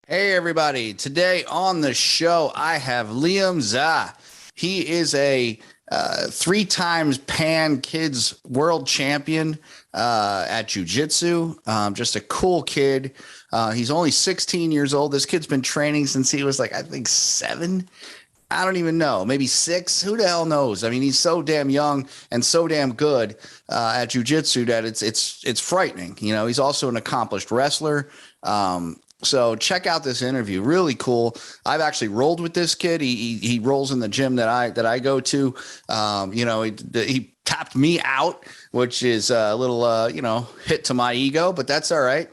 Hey, everybody. Today on the show, I have Liam Zah. He is a three times Pan Kids World Champion at Jiu Jitsu. Just a cool kid. He's only 16 years old. This kid's been training since he was like, I think, 7. I don't even know, maybe 6. Who the hell knows? I mean, he's so damn young and so damn good at jujitsu that it's frightening. You know, he's also an accomplished wrestler. So check out this interview. Really cool. I've actually rolled with this kid. He rolls in the gym that I go to. He tapped me out, which is a little hit to my ego, but that's all right.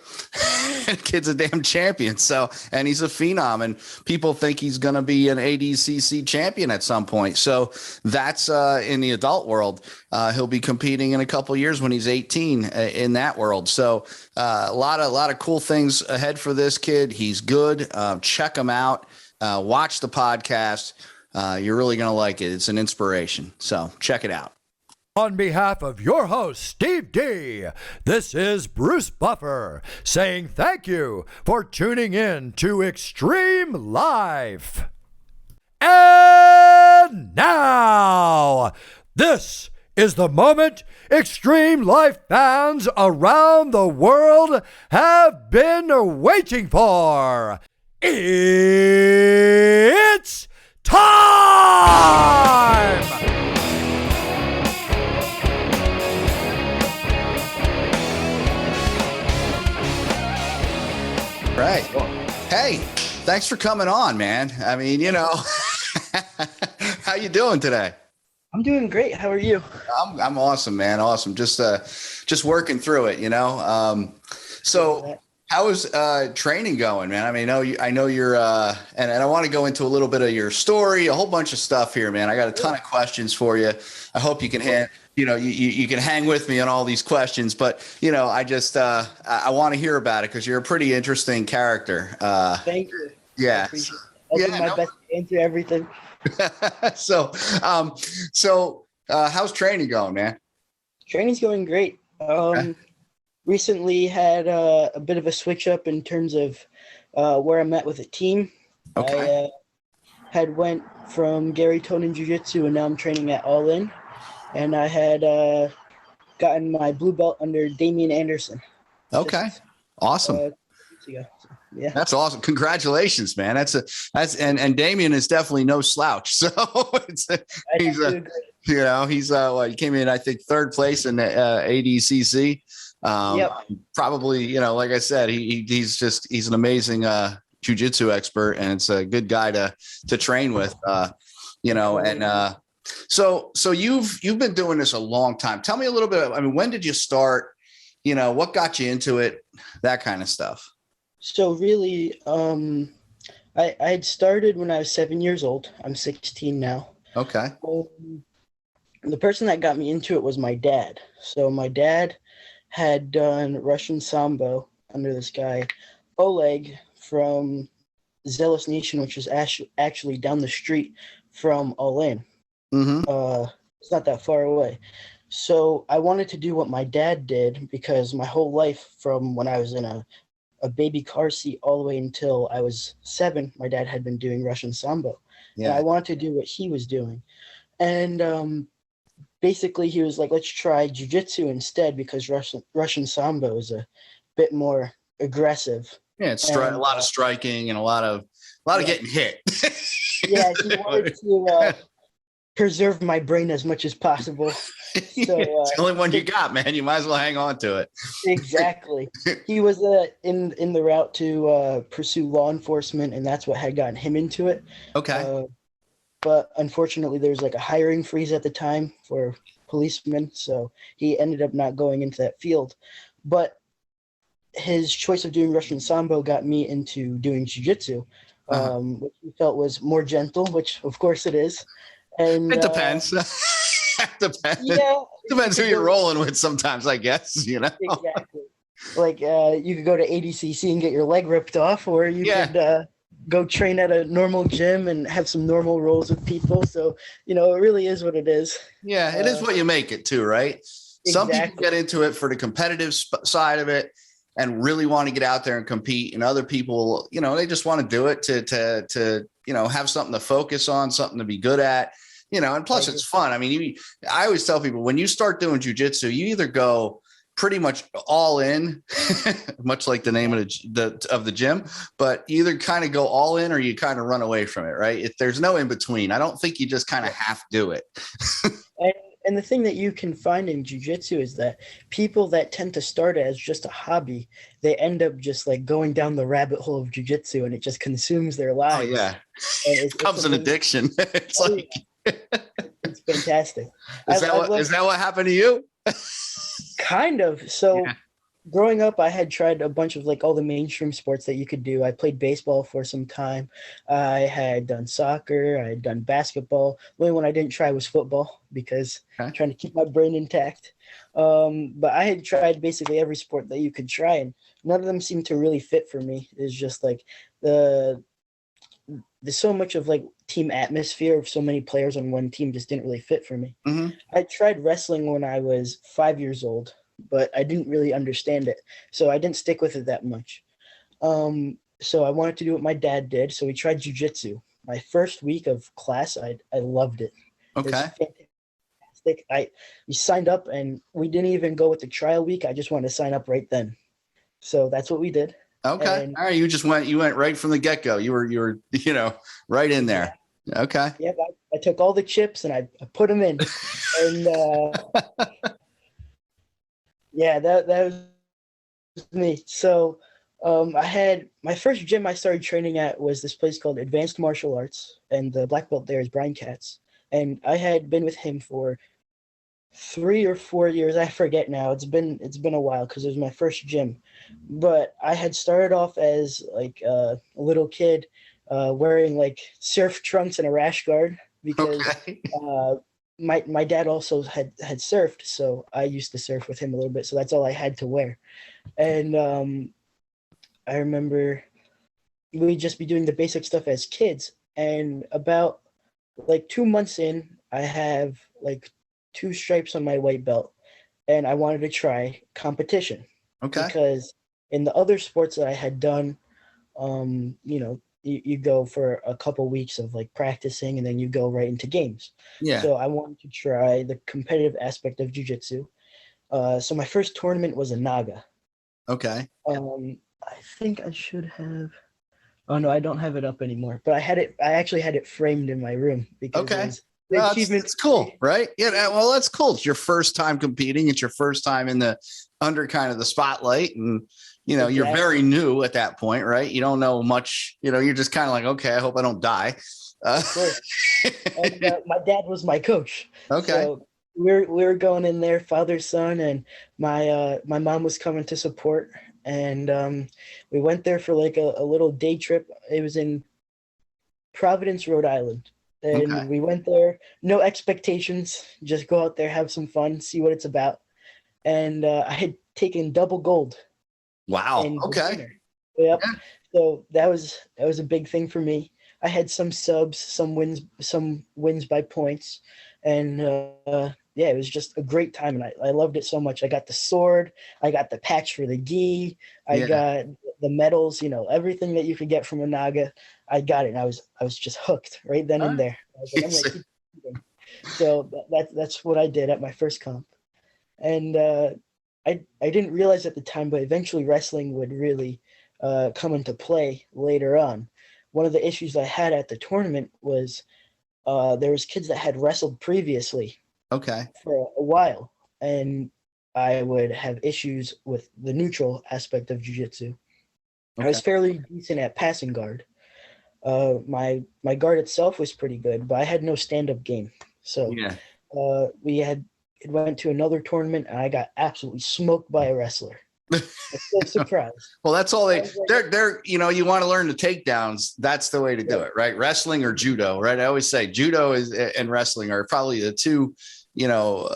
Kid's a damn champion. So, and he's a phenom, and people think he's going to be an ADCC champion at some point. So that's in the adult world. He'll be competing in a couple of years when he's 18 in that world. So a lot of cool things ahead for this kid. He's good. Check him out. Watch the podcast. You're really going to like it. It's an inspiration. So check it out. On behalf of your host, Steve D, this is Bruce Buffer saying thank you for tuning in to Xtreme Lyfe. And now, this is the moment Xtreme Lyfe fans around the world have been waiting for. It's time! Right. Hey, thanks for coming on, man. I mean, how you doing today? I'm doing great. How are you? I'm awesome, man. Awesome. Just working through it, So how is training going, man? I mean, I know you're and I want to go into a little bit of your story, a whole bunch of stuff here, man. I got a ton of questions for you. I hope you can you can hang with me on all these questions, but I want to hear about it because you're a pretty interesting character. Thank you. Yeah. I'll do my best to answer everything. So how's training going, man? Training's going great. Recently had a bit of a switch up in terms of where I'm at with a team. Okay. I had went from Gary Tonin Jiu Jitsu and now I'm training at All In. And I had gotten my blue belt under Damian Anderson. Okay. Awesome. Yeah. That's awesome. Congratulations, man. And Damian is definitely no slouch. So he came in, I think, 3rd place in the ADCC. Yep. Probably, like I said, he's an amazing jiu-jitsu expert, and it's a good guy to train with, So you've been doing this a long time. Tell me a little bit. I mean, when did you start? What got you into it? That kind of stuff. So really, I had started when I was 7 years old. I'm 16 now. Okay. The person that got me into it was my dad. So my dad had done Russian Sambo under this guy, Oleg, from Zealous Nation, which is actually down the street from All In. Mm-hmm. It's not that far away. So I wanted to do what my dad did because my whole life, from when I was in a baby car seat all the way until I was 7, my dad had been doing Russian Sambo. Yeah. And I wanted to do what he was doing. And basically he was like, let's try jiu-jitsu instead because Russian Sambo is a bit more aggressive. Yeah, it's a lot of striking and a lot of getting hit. Yeah, he wanted to preserve my brain as much as possible. So, it's the only one you got, man. You might as well hang on to it. Exactly. He was in the route to pursue law enforcement, and that's what had gotten him into it. Okay. But unfortunately, there was like a hiring freeze at the time for policemen, so he ended up not going into that field. But his choice of doing Russian Sambo got me into doing jiu-jitsu, which he felt was more gentle, which of course it is. And it depends. Depends. Yeah, depends who you're rolling with sometimes, I guess, Exactly. Like you could go to ADCC and get your leg ripped off, or you could go train at a normal gym and have some normal rolls with people. So, it really is what it is. Yeah, it is what you make it too, right? Exactly. Some people get into it for the competitive side of it, and really want to get out there and compete, and other people, you know, they just want to do it to you know, have something to focus on, something to be good at, you know, and plus it's fun. I mean, I always tell people, when you start doing jujitsu, you either go pretty much all in, much like the name of the gym, but you either kind of go all in or you kind of run away from it, right? If there's no in between, I don't think you just kind of have to do it. And the thing that you can find in jiu-jitsu is that people that tend to start as just a hobby, they end up just like going down the rabbit hole of jiu-jitsu, and it just consumes their lives. Oh yeah. It becomes an addiction. It's like, it's fantastic. Is that what happened to you? Kind of. So growing up, I had tried a bunch of like all the mainstream sports that you could do. I played baseball for some time. I had done soccer. I had done basketball. The only one I didn't try was football, because I'm trying to keep my brain intact. But I had tried basically every sport that you could try, and none of them seemed to really fit for me. It's just like there's so much of like team atmosphere of so many players on one team just didn't really fit for me. Mm-hmm. I tried wrestling when I was 5 years old, but I didn't really understand it. So I didn't stick with it that much. So I wanted to do what my dad did. So we tried jiu-jitsu. My first week of class, I loved it. Okay. It was fantastic. We signed up, and we didn't even go with the trial week. I just wanted to sign up right then. So that's what we did. Okay. And, all right. You went right from the get-go. You were, you know, right in there. Okay. Yep. I took all the chips and I put them in. And yeah, that was me. So I had my first gym I started training at was this place called Advanced Martial Arts, and the black belt there is Brian Katz. And I had been with him for 3 or 4 years. I forget now. It's been a while, because it was my first gym. But I had started off as like a little kid, wearing like surf trunks and a rash guard, because my dad also had surfed, so I used to surf with him a little bit. So that's all I had to wear. And I remember we'd just be doing the basic stuff as kids. And about like 2 months in, I have like 2 stripes on my white belt, and I wanted to try competition. Okay. Because in the other sports that I had done, you know, you go for a couple weeks of like practicing, and then you go right into games. Yeah. So I wanted to try the competitive aspect of jiu-jitsu. So my first tournament was a Naga. Okay. I think I should have. Oh no, I don't have it up anymore. But I actually had it framed in my room, because it's cool, right? Yeah. Well, that's cool. It's your first time competing. It's your first time in the under kind of the spotlight, and you know, you're very new at that point, right? You don't know much. You know, you're just kind of like, okay, I hope I don't die. And my dad was my coach. Okay. So we're going in there, father, son, and my mom was coming to support. And we went there for like a little day trip. It was in Providence, Rhode Island. And we went there, no expectations, just go out there, have some fun, see what it's about. And I had taken double gold. Wow. Okay. Yep. Yeah. So that was a big thing for me. I had some subs, some wins by points, and it was just a great time, and I loved it so much. I got the sword, I got the patch for the gi, I got the medals, you know, everything that you could get from a Naga, I got it. And I was just hooked right then and there. I was like, I'm gonna keep competing. So that's what I did at my first comp, and I didn't realize at the time, but eventually wrestling would really come into play later on. One of the issues I had at the tournament was there was kids that had wrestled previously for a while, and I would have issues with the neutral aspect of jiu-jitsu. I was fairly decent at passing guard. My guard itself was pretty good, but I had no stand-up game. So it went to another tournament, and I got absolutely smoked by a wrestler. I'm so surprised. Well, that's all they're you know, you want to learn the takedowns. That's the way to do it, right? Wrestling or judo, right? I always say judo and wrestling are probably the two, you know,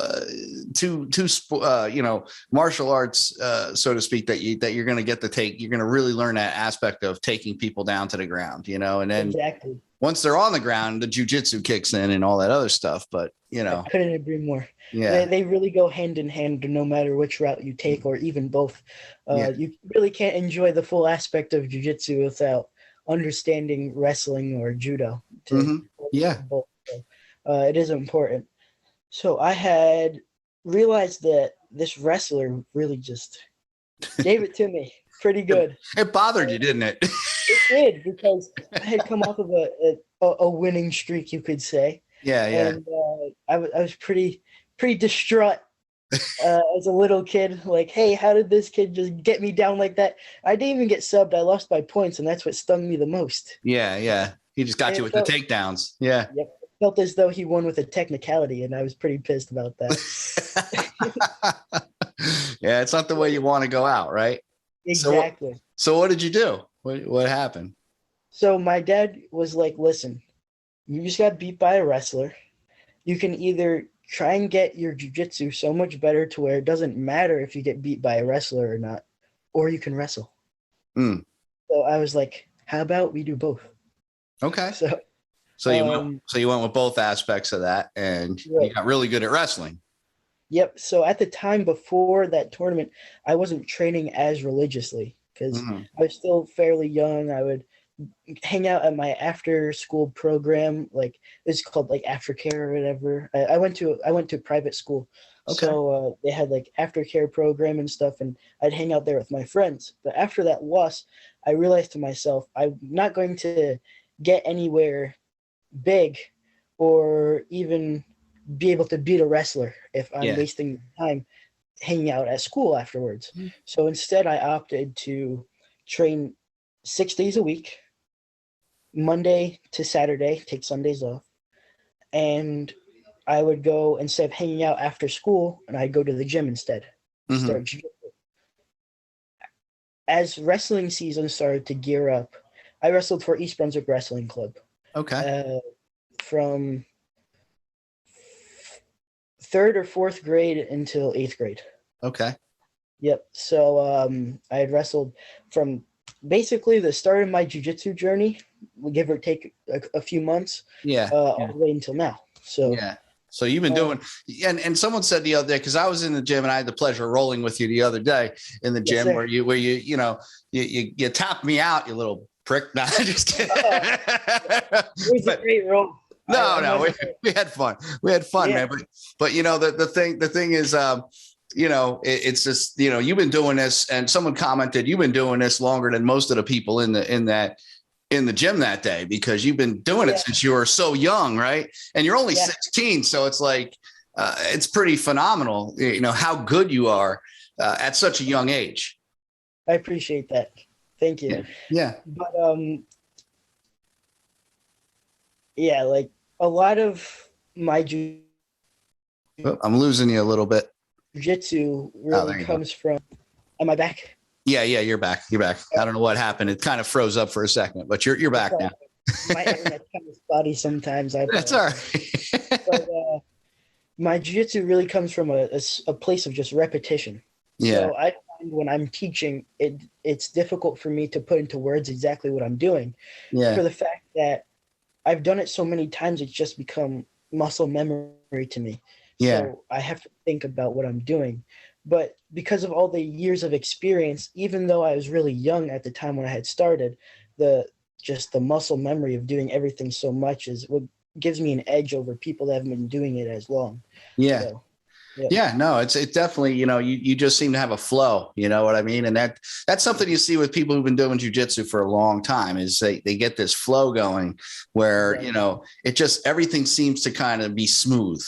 martial arts, so to speak, that you're going to get you're going to really learn that aspect of taking people down to the ground, you know, and then once they're on the ground, the jujitsu kicks in and all that other stuff. But, you know, I couldn't agree more. yeah. They really go hand in hand no matter which route you take, or even both. Yeah. You really can't enjoy the full aspect of jiu-jitsu without understanding wrestling or judo. Yeah. Both. So, it is important. So I had realized that this wrestler really just gave it to me pretty good. It bothered you, didn't it? It did, because I had come off of a winning streak, you could say. Yeah, yeah. And I was pretty distraught as a little kid. Like, hey, how did this kid just get me down like that? I didn't even get subbed. I lost by points, and that's what stung me the most. Yeah, yeah. He just got And you with the takedowns. Yeah. Yep. It felt as though he won with a technicality, and I was pretty pissed about that. Yeah, it's not the way you want to go out, right? Exactly. So what did you do? What happened? So my dad was like, listen, you just got beat by a wrestler. You can either try and get your jiu-jitsu so much better to where it doesn't matter if you get beat by a wrestler or not, or you can wrestle. So I was like, how about we do both? Okay. So you went with both aspects of that, and right. you got really good at wrestling. Yep. So at the time before that tournament, I wasn't training as religiously because I was still fairly young. I would hang out at my after school program, like it's called like aftercare or whatever. I went to private school. Okay. So they had like aftercare program and stuff, and I'd hang out there with my friends. But after that loss, I realized to myself, I'm not going to get anywhere big or even be able to beat a wrestler if I'm wasting time hanging out at school afterwards. So instead I opted to train 6 days a week, Monday to Saturday, take Sundays off. And I would go, instead of hanging out after school, and I'd go to the gym instead. Start jiu-jitsu. As wrestling season started to gear up, I wrestled for East Brunswick Wrestling Club. Okay. From 3rd or 4th grade until 8th grade. Okay. Yep. So I had wrestled from basically the start of my jiu-jitsu journey, give or take a few months, all the way until now. So yeah. So you've been doing, and someone said the other day, because I was in the gym and I had the pleasure of rolling with you the other day in the gym, where you tapped me out, you little prick. No, just kidding. It was a great roll. No, we had fun. We had fun, man. But you know, the thing is, it's just, you've been doing this, and someone commented, you've been doing this longer than most of the people in the gym that day, because you've been doing it since you were so young, right? And you're only 16, so it's like it's pretty phenomenal, how good you are at such a young age. I appreciate that. Thank you. Yeah. But like a lot of my I'm losing you a little bit. jiu-jitsu really comes from. Am I back? Yeah, you're back. You're back. I don't know what happened. It kind of froze up for a second, but you're back now. My internet's kind of spotty sometimes. That's all right. But my jiu-jitsu really comes from a place of just repetition. Yeah. So I find when I'm teaching, it's difficult for me to put into words exactly what I'm doing. Yeah. For the fact that I've done it so many times, it's just become muscle memory to me. Yeah. So I have to think about what I'm doing. But because of all the years of experience, even though I was really young at the time when I had started, the muscle memory of doing everything so much is what gives me an edge over people that haven't been doing it as long. Yeah. So, no, it's definitely, you just seem to have a flow, you know what I mean? And that's something you see with people who've been doing jiu-jitsu for a long time, is they get this flow going where, it just, everything seems to kind of be smooth,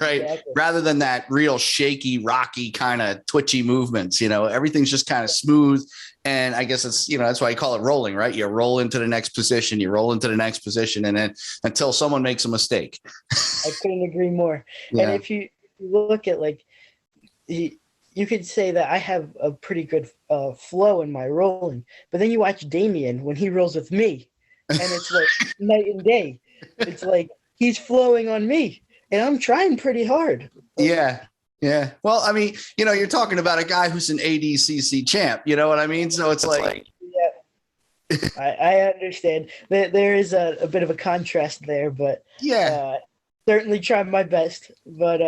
right? Exactly. Rather than that real shaky, rocky kind of twitchy movements, everything's just kind of smooth. And I guess it's, that's why you call it rolling, right? You roll into the next position, and then until someone makes a mistake. I couldn't agree more. Yeah. And if you look at, like, you could say that I have a pretty good flow in my rolling, but then you watch Damien when he rolls with me, and it's like night and day. It's like he's flowing on me, and I'm trying pretty hard. Yeah. Well, I mean, you're talking about a guy who's an ADCC champ. You know what I mean? So it's like, I understand. There is a bit of a contrast there, but Yeah. certainly try my best. But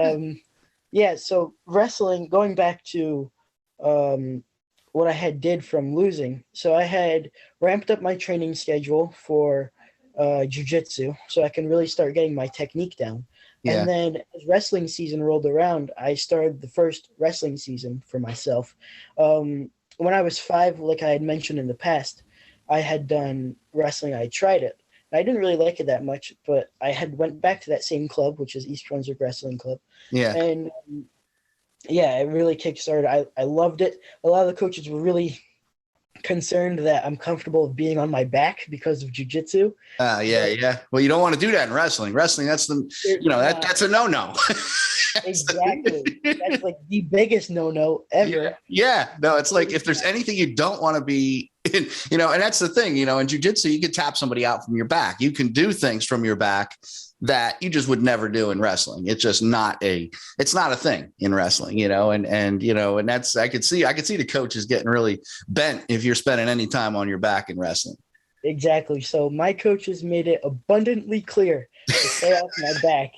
yeah, so wrestling, going back to what I had did from losing. So I had ramped up my training schedule for jiu-jitsu so I can really start getting my technique down. Yeah. And then as wrestling season rolled around, I started the first wrestling season for myself. When I was 5, like I had mentioned in the past, I had done wrestling. I tried it. I didn't really like it that much, but I had went back to that same club, which is East Brunswick Wrestling Club. Yeah. And yeah, it really kickstarted. I loved it. A lot of the coaches were really concerned that I'm comfortable being on my back because of jujitsu. Yeah. Yeah. Well, you don't want to do that in wrestling. Wrestling, that's that's a no-no. Exactly. That's like the biggest no-no ever. Yeah. No, it's like if there's anything you don't want to be in, and that's the thing, in jujitsu, you can tap somebody out from your back. You can do things from your back that you just would never do in wrestling. It's just it's not a thing in wrestling, and that's, I could see the coaches getting really bent if you're spending any time on your back in wrestling. Exactly. So my coaches made it abundantly clear to stay off my back.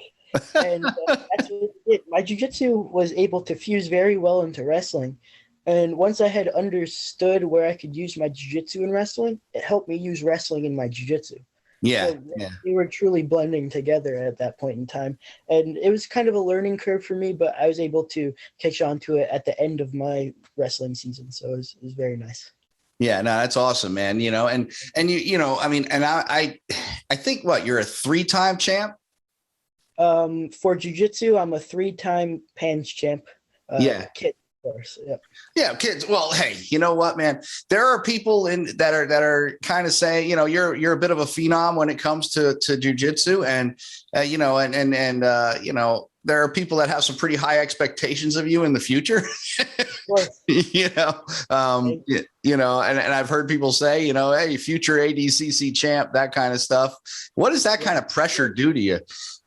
And that's what it. My jiu-jitsu was able to fuse very well into wrestling. And once I had understood where I could use my jiu-jitsu in wrestling, it helped me use wrestling in my jiu-jitsu. Yeah, so we were truly blending together at that point in time. And it was kind of a learning curve for me, but I was able to catch on to it at the end of my wrestling season. So it was very nice. Yeah, no, that's awesome, man. And I think you're a 3-time champ. For jiu-jitsu, I'm a 3-time PANS champ. Kid, of course. Yep. Yeah, kids. Well, hey, you know what, man? There are people that are kind of saying, you're a bit of a phenom when it comes to jiu-jitsu, and there are people that have some pretty high expectations of you in the future. And I've heard people say, hey, future ADCC champ, that kind of stuff. What does that kind of pressure do to you?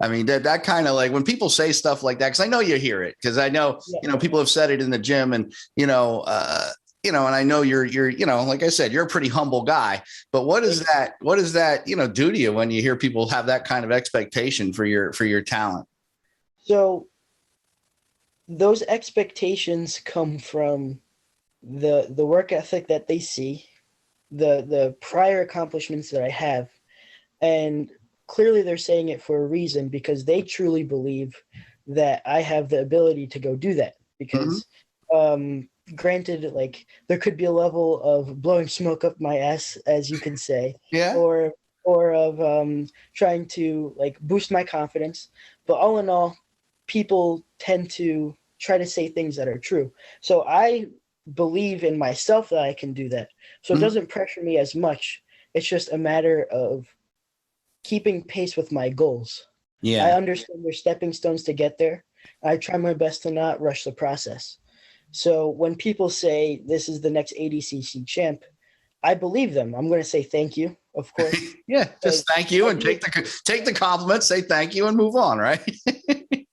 I mean, that kind of like when people say stuff like that, because I know you hear it, because I know, people have said it in the gym, and, and I know you're, like I said, you're a pretty humble guy, but what does that, do to you when you hear people have that kind of expectation for your talent? So those expectations come from the work ethic that they see, the prior accomplishments that I have, and clearly they're saying it for a reason, because they truly believe that I have the ability to go do that. Because granted, like, there could be a level of blowing smoke up my ass, as you can say, or of trying to like boost my confidence, but all in all, people tend to try to say things that are true. So I believe in myself that I can do that. So it doesn't pressure me as much. It's just a matter of keeping pace with my goals. Yeah. I understand there's stepping stones to get there. I try my best to not rush the process. So when people say this is the next ADCC champ, I believe them. I'm going to say thank you, of course. Just thank you, and take the compliment, say thank you, and move on, right?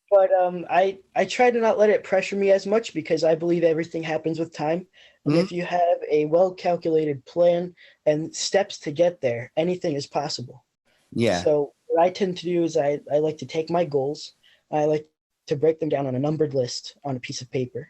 But I try to not let it pressure me as much, because I believe everything happens with time. And if you have a well-calculated plan and steps to get there, anything is possible. Yeah. So what I tend to do is I like to take my goals. I like to break them down on a numbered list on a piece of paper.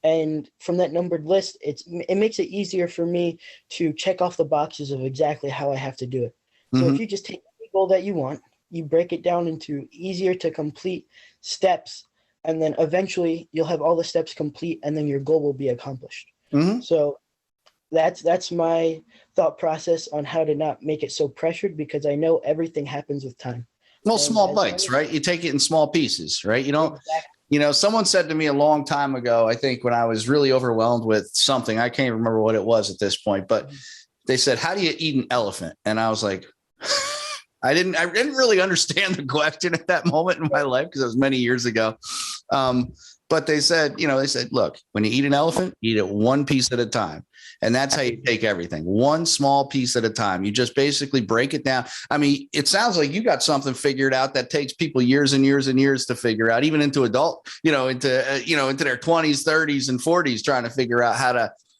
And from that numbered list, it makes it easier for me to check off the boxes of exactly how I have to do it. So if you just take the goal that you want, you break it down into easier to complete steps, and then eventually you'll have all the steps complete, and then your goal will be accomplished. So that's my thought process on how to not make it so pressured, because I know everything happens with time. Well, small bites, right? You take it in small pieces, right? You don't, someone said to me a long time ago, I think when I was really overwhelmed with something, I can't remember what it was at this point, but they said, how do you eat an elephant? And I was like, I didn't really understand the question at that moment in my life, because it was many years ago. But they said, look, when you eat an elephant, eat it one piece at a time. And that's how you take everything, one small piece at a time. You just basically break it down. I mean, it sounds like you got something figured out that takes people years and years and years to figure out, even into adult, into their 20s, 30s, and 40s, trying to figure out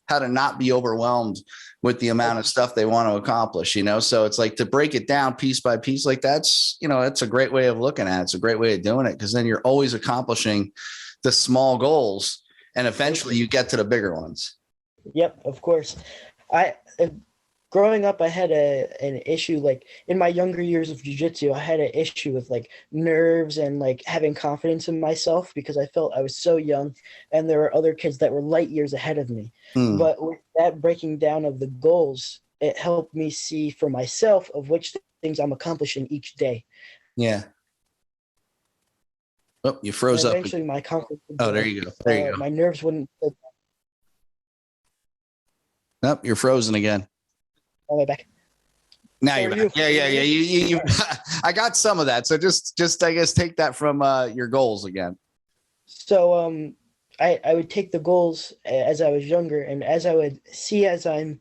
how to not be overwhelmed with the amount of stuff they want to accomplish, you know? So it's like to break it down piece by piece, like that's, you know, that's a great way of looking at it. It's a great way of doing it, because then you're always accomplishing the small goals and eventually you get to the bigger ones. Yep, of course. Growing up, I had an issue, like in my younger years of jiu-jitsu, I had an issue with like nerves and like having confidence in myself, because I felt I was so young and there were other kids that were light years ahead of me. But with that breaking down of the goals, it helped me see for myself of which things I'm accomplishing each day. Yeah. Oh, you froze up. Eventually my confidence Oh, there you go. There you go. My nerves wouldn't. Nope, you're frozen again. All the way back. Now you're back. Yeah. You I got some of that. So just I guess take that from your goals again. So I would take the goals as I was younger, and as I would see as I'm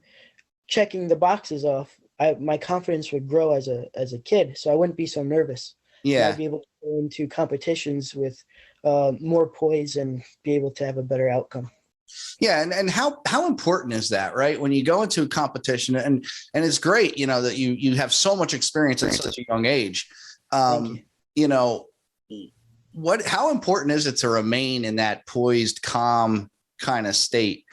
checking the boxes off, my confidence would grow as a kid. So I wouldn't be so nervous. Yeah. I'd be able to go into competitions with more poise and be able to have a better outcome. Yeah. And how important is that, right? When you go into a competition, and it's great, you know, that you have so much experience at such a young age. You know, how important is it to remain in that poised, calm kind of state,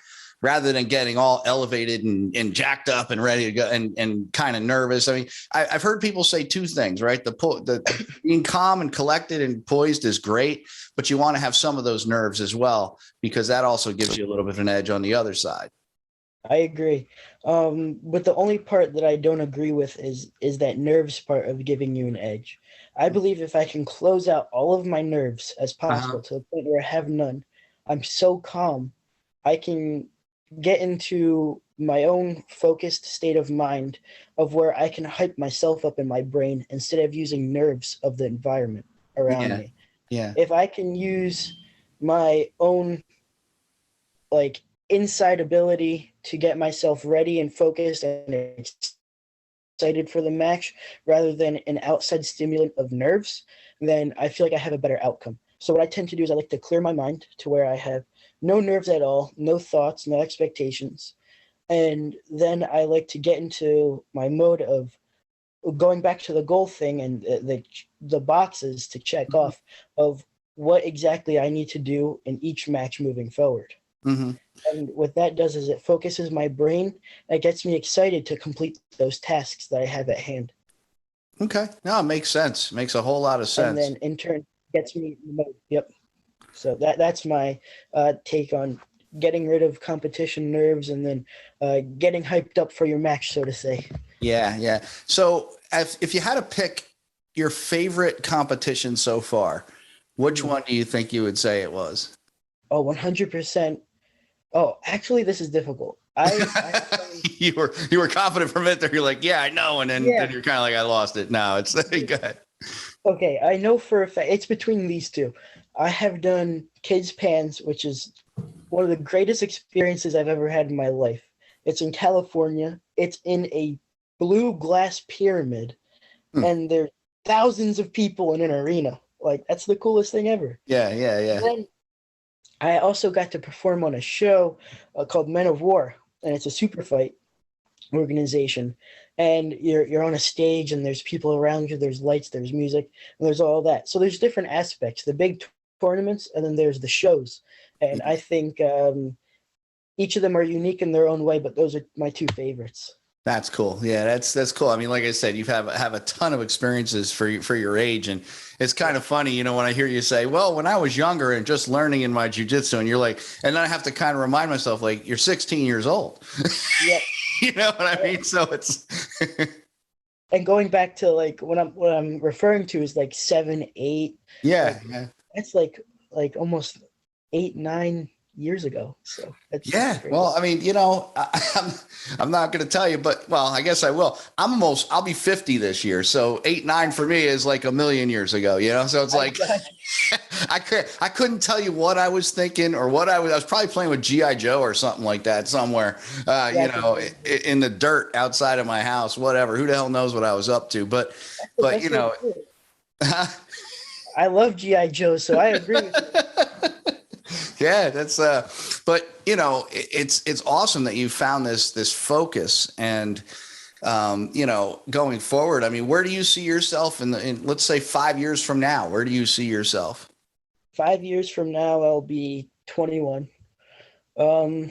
rather than getting all elevated and jacked up and ready to go and kind of nervous? I mean, I've heard people say two things, right? The being calm and collected and poised is great, but you want to have some of those nerves as well, because that also gives you a little bit of an edge on the other side. I agree. But the only part that I don't agree with is that nerves part of giving you an edge. I believe if I can close out all of my nerves as possible to the point where I have none, I'm so calm, I can get into my own focused state of mind of where I can hype myself up in my brain instead of using nerves of the environment around me. Yeah. If I can use my own like inside ability to get myself ready and focused and excited for the match, rather than an outside stimulant of nerves, then I feel like I have a better outcome. So what I tend to do is I like to clear my mind to where I have no nerves at all, no thoughts, no expectations. And then I like to get into my mode of going back to the goal thing and the boxes to check off of what exactly I need to do in each match moving forward. And what that does is it focuses my brain. It gets me excited to complete those tasks that I have at hand. Okay. No, it makes sense. Makes a whole lot of sense. And then in turn gets me in the mode. Yep. So that's my take on getting rid of competition nerves and then getting hyped up for your match, so to say. Yeah. So if you had to pick your favorite competition so far, which one do you think you would say it was? Oh, 100%. Oh, actually, this is difficult. You were confident for a minute there. You're like, yeah, I know. And then you're kind of like, I lost it. No, it's good. Okay, I know for a fact it's between these two. I have done Kids Pans, which is one of the greatest experiences I've ever had in my life. It's in California. It's in a blue glass pyramid, and there's thousands of people in an arena. Like, that's the coolest thing ever. Yeah. Then I also got to perform on a show called Men of War, and it's a super fight organization. And you're on a stage, and there's people around you. There's lights, there's music, and there's all that. So there's different aspects. The big tournaments, and then there's the shows. And I think each of them are unique in their own way, but those are my two favorites. That's cool. Yeah, that's cool. I mean, like I said, you have a ton of experiences for your age, and it's kind of funny, you know, when I hear you say, "Well, when I was younger and just learning in my jiu-jitsu," and you're like, and then I have to kind of remind myself, like, you're 16 years old. Yeah. You know what I mean? So it's and going back to like what I'm referring to is like 7, 8. Yeah. That's like almost 8, 9 years ago. So that's crazy. Well, I mean, you know, I'm not going to tell you, but well, I guess I will. I'll be 50 this year. So 8, 9 for me is like a million years ago, you know? So it's like, I couldn't tell you what I was thinking or what I was probably playing with G.I. Joe or something like that somewhere, you know, in the dirt outside of my house, whatever, who the hell knows what I was up to, but you know, I love G.I. Joe. So I agree with you. Yeah, that's but you know, it's awesome that you found this focus and you know, going forward. I mean, where do you see yourself in let's say 5 years from now? Where do you see yourself? 5 years from now, I'll be 21. Um,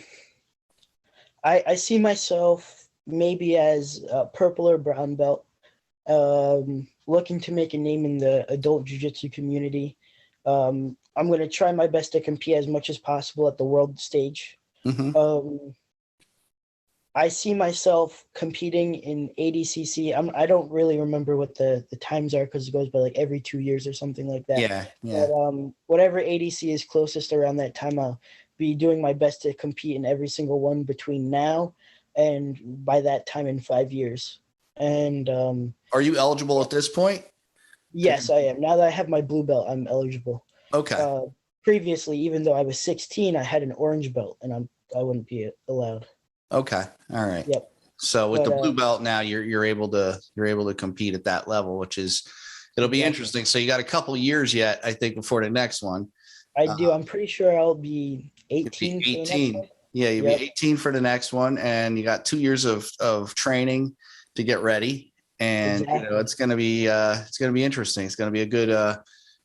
I see myself maybe as a purple or brown belt, looking to make a name in the adult jiu-jitsu community. I'm going to try my best to compete as much as possible at the world stage. Mm-hmm. I see myself competing in ADCC. I don't really remember what the times are because it goes by like every 2 years or something like that. Yeah, yeah. But whatever ADC is closest around that time, I'll be doing my best to compete in every single one between now and by that time in 5 years. And Are you eligible at this point? yes, I am. Now that I have my blue belt, I'm eligible. Okay. Previously, even though I was 16, I had an orange belt, and I wouldn't be allowed. Okay. All right. Yep. So with the blue belt now, you're able to compete at that level, which is it'll be interesting. So you got a couple of years yet, I think, before the next one. I do. I'm pretty sure I'll be 18. 18. Yeah, you'll be 18 for the next one, and you got 2 years of training to get ready. And Exactly. you know, it's gonna be interesting. It's gonna be a good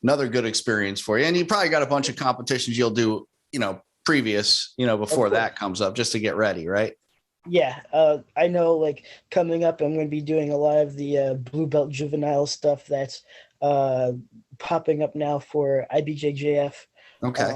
another good experience for you. And you probably got a bunch of competitions you'll do, you know, previous, you know, before that comes up just to get ready, right? Yeah, I know. Like coming up, I'm going to be doing a lot of the blue belt juvenile stuff that's popping up now for IBJJF. Okay.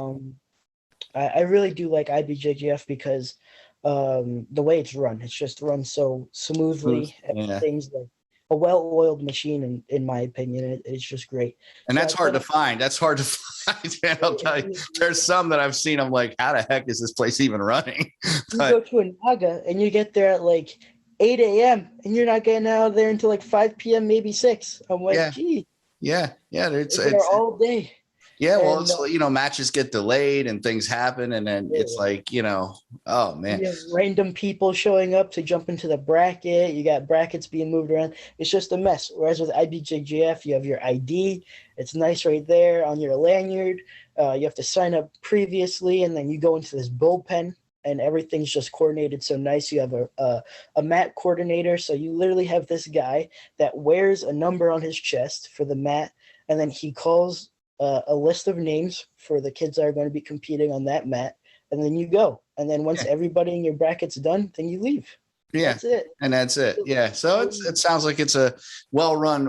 I really do like IBJJF because the way it's just run so smoothly. Yeah. Everything's like a well-oiled machine, in my opinion. It's just great. And that's hard to find. That's hard to find. Man, I'll tell you, there's some that I've seen. I'm like, how the heck is this place even running? You go to a Naga and you get there at like 8 a.m. and you're not getting out of there until like 5 p.m., maybe 6. I'm like, gee. Yeah. It's all day. Yeah, well, it's you know, matches get delayed and things happen, and then it's like, you know, oh man, you have random people showing up to jump into the bracket. You got brackets being moved around. It's just a mess. Whereas with IBJJF, you have your ID. It's nice right there on your lanyard. You have to sign up previously, and then you go into this bullpen, and everything's just coordinated so nice. You have a mat coordinator, so you literally have this guy that wears a number on his chest for the mat, and then he calls a list of names for the kids that are going to be competing on that mat, and then you go. And then once everybody in your bracket's done, then you leave. Yeah, that's it. And that's it. Yeah, so it sounds like it's a well run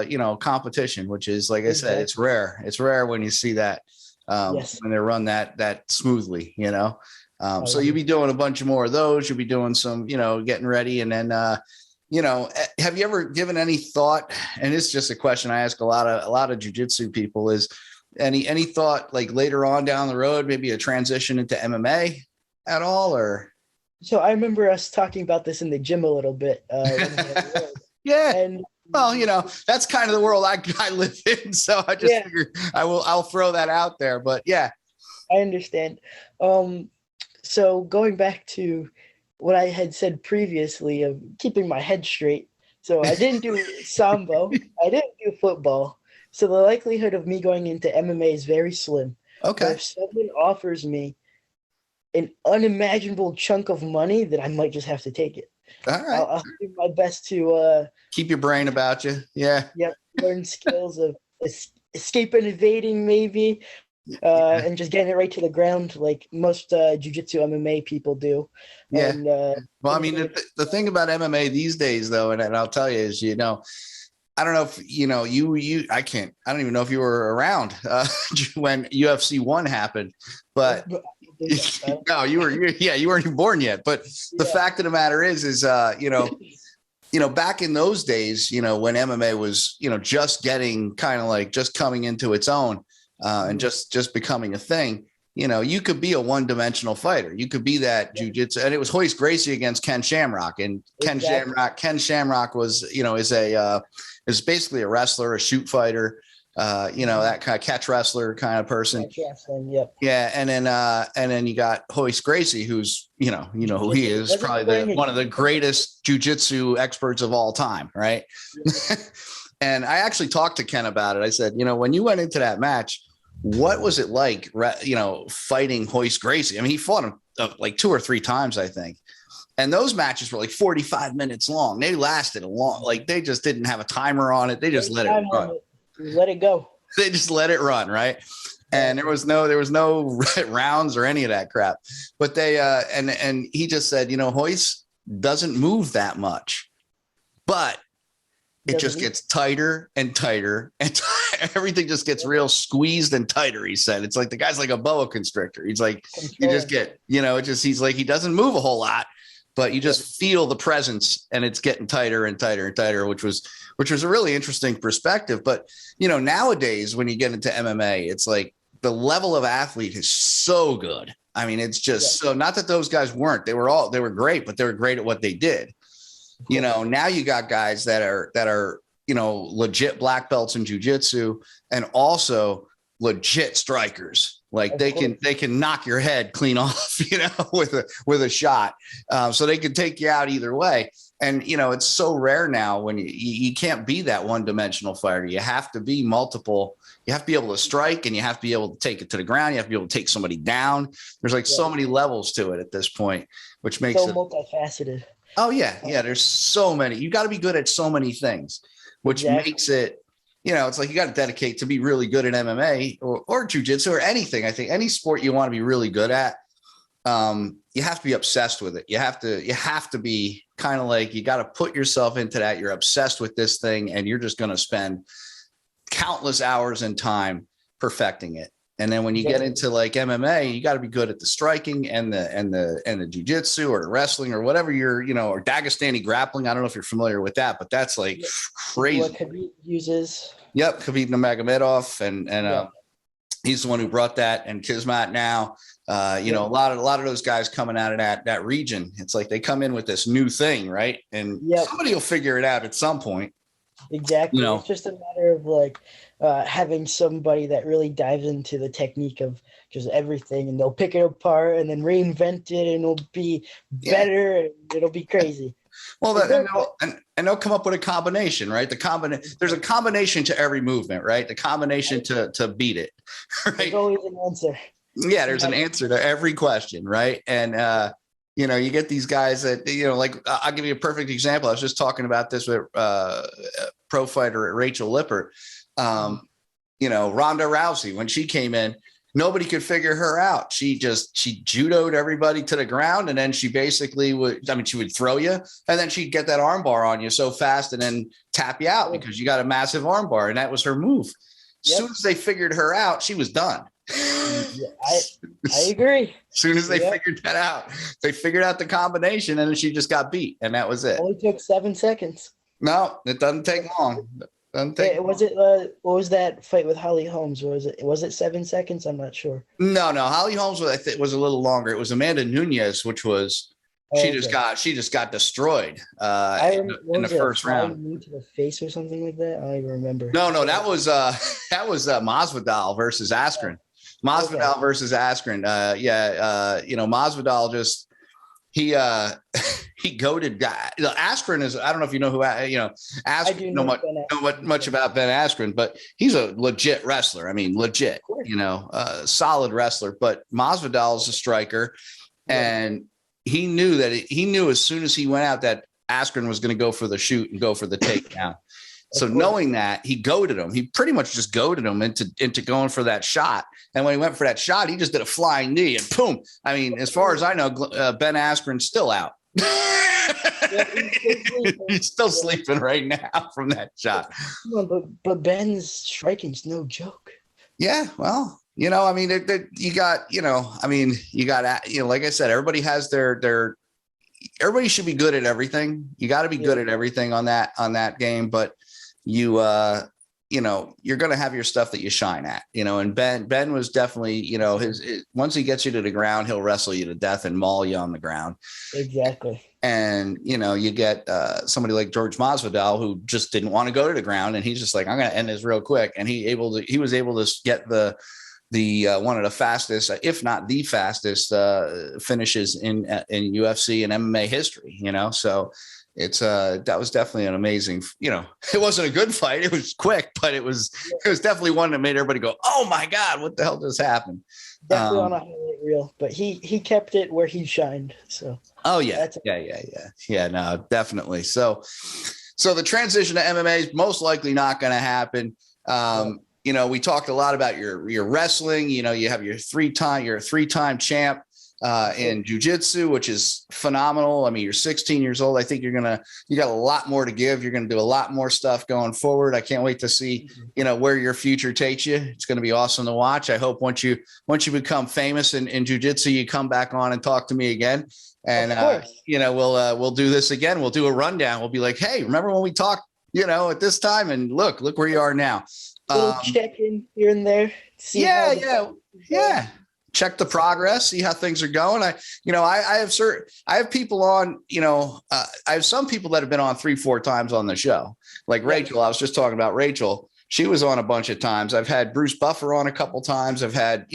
you know, competition, which is, like I said, it's rare. It's rare when you see that when they run that smoothly, you know. So you'll be doing a bunch of more of those. You'll be doing some, you know, getting ready, and then you know, have you ever given any thought, and it's just a question I ask a lot of jiu-jitsu people, is any thought like later on down the road, maybe a transition into MMA at all? Or so I remember us talking about this in the gym a little bit. Yeah. And well, you know, that's kind of the world I live in, so I just figured I'll throw that out there. But yeah, I understand. So going back to what I had said previously of keeping my head straight. So I didn't do sambo. I didn't do football. So the likelihood of me going into MMA is very slim. Okay. But if someone offers me an unimaginable chunk of money, then I might just have to take it. All right. I'll do my best to keep your brain about you. Yeah. Yep. Learn skills of escape and evading, maybe. And just getting it right to the ground like most jiu-jitsu MMA people do. Yeah. And, well, I mean, the thing about MMA these days, though, and I'll tell you, is, you know, I don't know if, you know, I don't even know if you were around when UFC 1 happened, but no, you weren't even born yet. But the fact of the matter is, you know, back in those days, you know, when MMA was, you know, just getting kind of like just coming into its own, and just becoming a thing, you know, you could be a one-dimensional fighter. You could be that jiu-jitsu, and it was Royce Gracie against Ken Shamrock, and Ken Shamrock was, you know, is basically a wrestler, a shoot fighter, you know, that kind of catch wrestler kind of person. Yeah, and then you got Royce Gracie, who's, you know who he is, probably one of the greatest jiu-jitsu experts of all time, right? And I actually talked to Ken about it. I said, you know, when you went into that match, what was it like, fighting Hoist Gracie? I mean, he fought him like 2 or 3 times, I think. And those matches were like 45 minutes long. They lasted a long, like they just didn't have a timer on it. They just let it run. Let it go. They just let it run, right? And there was no rounds or any of that crap. But they and he just said, Hoist doesn't move that much, but it just gets tighter and tighter and everything just gets real squeezed and tighter. He said, it's like the guy's like a boa constrictor. He's like, you just get, he's like, he doesn't move a whole lot, but you just feel the presence and it's getting tighter and tighter and tighter, which was a really interesting perspective. But, nowadays when you get into MMA, it's like the level of athlete is so good. I mean, it's just so, not that those guys weren't, they were great, but they were great at what they did. Now you got guys that are, legit black belts in jiu-jitsu and also legit strikers. Like they can knock your head clean off, with a shot. So they can take you out either way. And, it's so rare now when you can't be that one-dimensional fighter. You have to be multiple. You have to be able to strike and you have to be able to take it to the ground. You have to be able to take somebody down. There's like so many levels to it at this point, which makes it multifaceted. Oh yeah. Yeah. There's so many, you got to be good at so many things, which makes it, it's like you got to dedicate to be really good at MMA or jiu-jitsu or anything. I think any sport you want to be really good at, you have to be obsessed with it. You have to be kind of like, you got to put yourself into that. You're obsessed with this thing and you're just going to spend countless hours and time perfecting it. And then when you get into like MMA, you got to be good at the striking and the jiu-jitsu or the wrestling or whatever or Dagestani grappling. I don't know if you're familiar with that, but that's like crazy. What Khabib uses. Yep. Khabib Nurmagomedov. And he's the one who brought that, and Kismat now, a lot of those guys coming out of that region. It's like they come in with this new thing. Right. And somebody will figure it out at some point. Exactly. It's just a matter of like having somebody that really dives into the technique of just everything, and they'll pick it apart and then reinvent it, and it'll be better. And it'll be crazy. Well, they'll come up with a combination, right? There's a combination to every movement, right? The combination to beat it, right? There's always an answer. Yeah, there's an answer to every question, right? And you get these guys that, like I'll give you a perfect example. I was just talking about this with pro fighter Rachel Lippert. Ronda Rousey, when she came in, nobody could figure her out. She judoed everybody to the ground, and then she basically she would throw you, and then she'd get that arm bar on you so fast and then tap you out because you got a massive arm bar, and that was her move. As soon as they figured her out, she was done. I agree. As soon as they figured that out, they figured out the combination, and then she just got beat, and that was it. Only took 7 seconds. No, it doesn't take long. What was that fight with Holly Holmes? Was it 7 seconds? I'm not sure. No. Holly Holmes was a little longer. It was Amanda Nunes, which was she just got destroyed in the first round. Knee to the face or something like that. I don't even remember. No, that was Masvidal versus Askren. Masvidal versus Askren. Masvidal just he goated guy. Askren is, I don't know if you know who, Askren, I do know much about Ben Askren, but he's a legit wrestler. I mean, legit, solid wrestler, but Masvidal is a striker. And he knew as soon as he went out that Askren was going to go for the shoot and go for the takedown. So knowing that, he goaded him. He pretty much just goaded him into going for that shot. And when he went for that shot, he just did a flying knee and boom. I mean, as far as I know, Ben Askren's still out. He's still sleeping right now from that shot. But Ben's striking's no joke. Yeah, well, you got, like I said, everybody has their everybody should be good at everything. You got to be good at everything on that game, but you're going to have your stuff that you shine at, and Ben was definitely, once he gets you to the ground, he'll wrestle you to death and maul you on the ground. Exactly. And, you get somebody like George Masvidal who just didn't want to go to the ground. And he's just like, I'm going to end this real quick. And he was able to get the one of the fastest, if not the fastest finishes in UFC and MMA history, so it's that was definitely an amazing, it wasn't a good fight. It was quick, but it was definitely one that made everybody go, oh my God, what the hell just happened? Definitely on a highlight reel, but he kept it where he shined. So oh yeah, yeah, no, definitely. So the transition to MMA is most likely not going to happen. We talked a lot about your wrestling. You have you're a three-time champ in Jiu Jitsu, which is phenomenal. I mean, you're 16 years old. I think you got a lot more to give. You're going to do a lot more stuff going forward. I can't wait to see, where your future takes you. It's going to be awesome to watch. I hope once you become famous in Jiu Jitsu, you come back on and talk to me again. And, we'll do this again. We'll do a rundown. We'll be like, hey, remember when we talked, at this time, and look where you are now. Little check in here and there. Check the progress, see how things are going. I have people on, I have some people that have been on 3-4 times on the show. Like Rachel, I was just talking about Rachel. She was on a bunch of times. I've had Bruce Buffer on a couple times. I've had,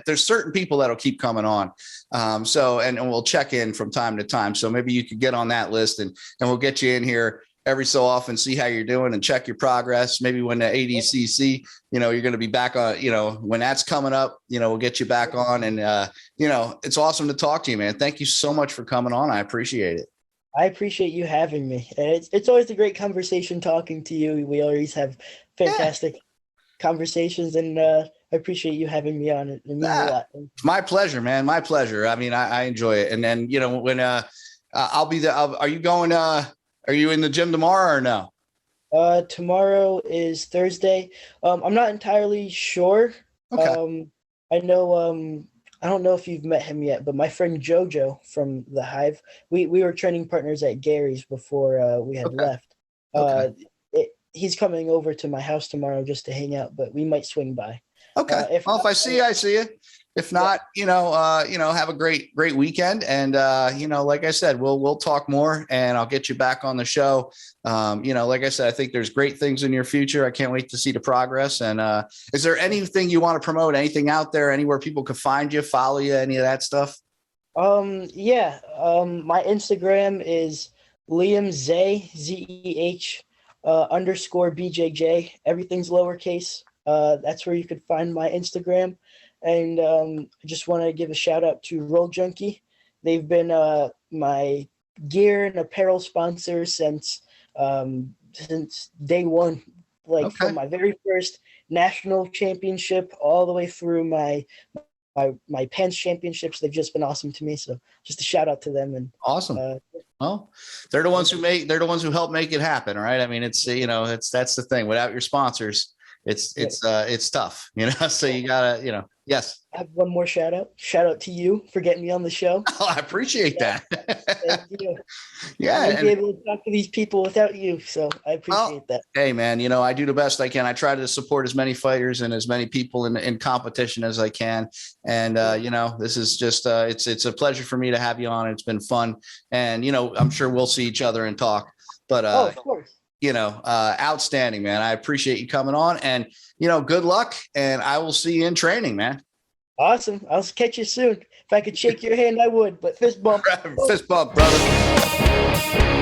there's certain people that'll keep coming on. And we'll check in from time to time. So maybe you could get on that list and we'll get you in here every so often, see how you're doing and check your progress. Maybe when the ADCC, you're going to be back on, when that's coming up, we'll get you back on. And, it's awesome to talk to you, man. Thank you so much for coming on. I appreciate it. I appreciate you having me. It's always a great conversation talking to you. We always have fantastic conversations, and I appreciate you having me on. It means a lot. My pleasure, man. My pleasure. I mean, I enjoy it. And then, when I'll be there, are you going, are you in the gym tomorrow or no? Tomorrow is Thursday. I'm not entirely sure. Okay. I know, I don't know if you've met him yet, but my friend Jojo from the Hive, we were training partners at Gary's before we had left. He's coming over to my house tomorrow just to hang out, but we might swing by. Okay. If I see you, I see you. If not, have a great weekend. And, like I said, we'll talk more and I'll get you back on the show. Like I said, I think there's great things in your future. I can't wait to see the progress. And is there anything you want to promote, anything out there, anywhere people could find you, follow you, any of that stuff? My Instagram is Liam Zeh, ZEH _BJJ. Everything's lowercase. That's where you could find my Instagram. And I just want to give a shout out to Roll Junkie. They've been my gear and apparel sponsor since day one, from my very first national championship all the way through my pants championships. They've just been awesome to me. So just a shout out to them. And awesome. Well, they're the ones who help make it happen. Right. I mean, that's the thing. Without your sponsors, it's tough, so you gotta, yes. I have one more shout out. Shout out to you for getting me on the show. Oh, I appreciate that. Thank you. Yeah. I wouldn't be able to talk to these people without you. So I appreciate that. Hey man, I do the best I can. I try to support as many fighters and as many people in competition as I can. And, this is just, it's a pleasure for me to have you on. It's been fun. And, I'm sure we'll see each other and talk, but, of course. Outstanding, man. I appreciate you coming on and, good luck and I will see you in training, man. Awesome. I'll catch you soon. If I could shake your hand, I would, but fist bump. Fist bump, brother.